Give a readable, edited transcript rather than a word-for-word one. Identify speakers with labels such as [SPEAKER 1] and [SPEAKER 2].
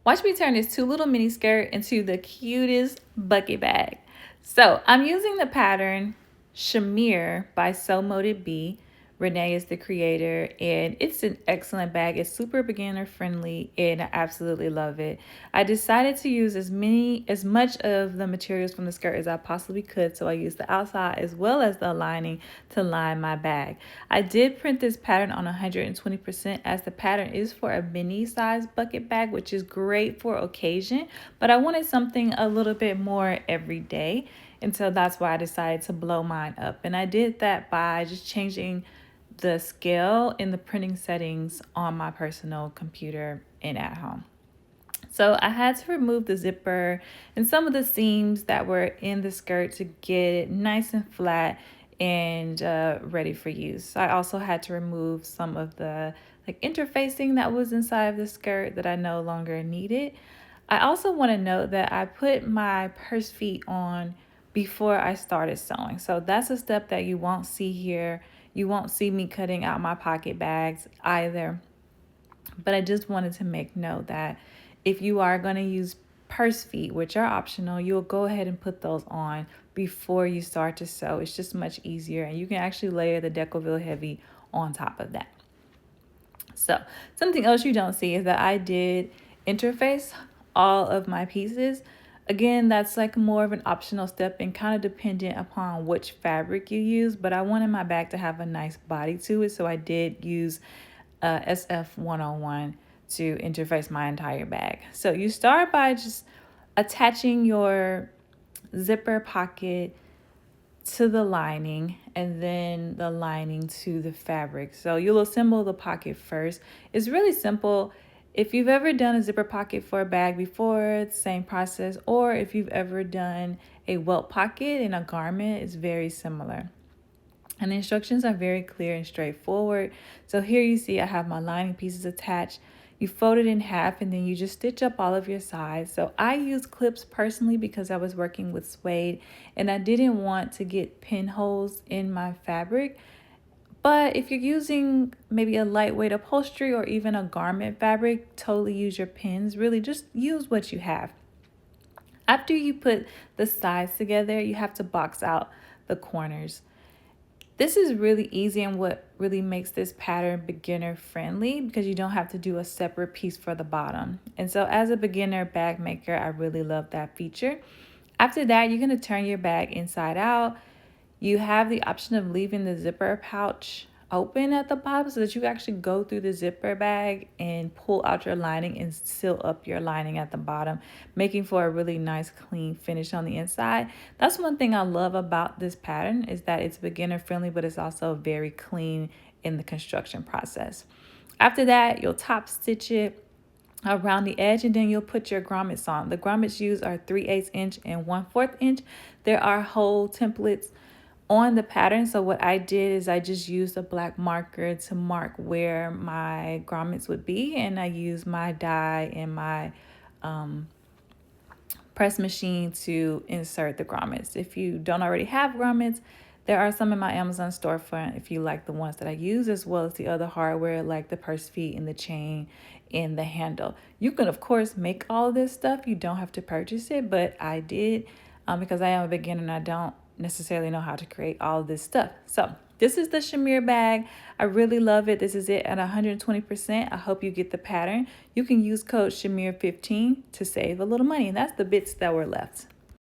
[SPEAKER 1] Watch me turn this 2 little mini skirt into the cutest bucket bag. So I'm using the pattern Shimere by Sew Mote B. Renee is the creator, and it's an excellent bag. It's super beginner friendly, and I absolutely love it. I decided to use as much of the materials from the skirt as I possibly could, so I used the outside as well as the lining to line my bag. I did print this pattern on 120% as the pattern is for a mini size bucket bag, which is great for occasion, but I wanted something a little bit more everyday. And so that's why I decided to blow mine up. And I did that by just changing the scale in the printing settings on my personal computer and at home. So I had to remove the zipper and some of the seams that were in the skirt to get it nice and flat and ready for use. I also had to remove some of the interfacing that was inside of the skirt that I no longer needed. I also want to note that I put my purse feet on before I started sewing. So that's a step that you won't see here. You won't see me cutting out my pocket bags either. But I just wanted to make note that if you are going to use purse feet, which are optional, you'll go ahead and put those on before you start to sew. It's just much easier, and you can actually layer the Decoville Heavy on top of that. So something else you don't see is that I did interface all of my pieces. Again, that's like more of an optional step and kind of dependent upon which fabric you use, but I wanted my bag to have a nice body to it, so I did use SF101 to interface my entire bag. So you start by just attaching your zipper pocket to the lining and then the lining to the fabric. So you'll assemble the pocket first. It's really simple. If you've ever done a zipper pocket for a bag before, same process, or if you've ever done a welt pocket in a garment, it's very similar. And the instructions are very clear and straightforward. So here you see I have my lining pieces attached. You fold it in half and then you just stitch up all of your sides. So I use clips personally because I was working with suede and I didn't want to get pinholes in my fabric. But if you're using maybe a lightweight upholstery or even a garment fabric, totally use your pins. Really just use what you have. After you put the sides together, you have to box out the corners. This is really easy and what really makes this pattern beginner friendly because you don't have to do a separate piece for the bottom. And so as a beginner bag maker, I really love that feature. After that, you're going to turn your bag inside out. You have the option of leaving the zipper pouch open at the bottom so that you actually go through the zipper bag and pull out your lining and seal up your lining at the bottom, making for a really nice clean finish on the inside. That's one thing I love about this pattern is that it's beginner friendly, but it's also very clean in the construction process. After that, you'll top stitch it around the edge and then you'll put your grommets on. The grommets used are 3/8 inch and 1/4 inch. There are whole templates on the pattern. So what I did is I just used a black marker to mark where my grommets would be, and I used my die and my press machine to insert the grommets. If you don't already have grommets, there are some in my Amazon storefront if you like the ones that I use, as well as the other hardware like the purse feet and the chain and the handle. You can of course make all of this stuff. You don't have to purchase it, but I did because I am a beginner and I don't necessarily know how to create all of this stuff. So this is the Shimere bag. I really love it. This is it at 120%. I hope you get the pattern. You can use code Shimere15 to save a little money, and that's the bits that were left.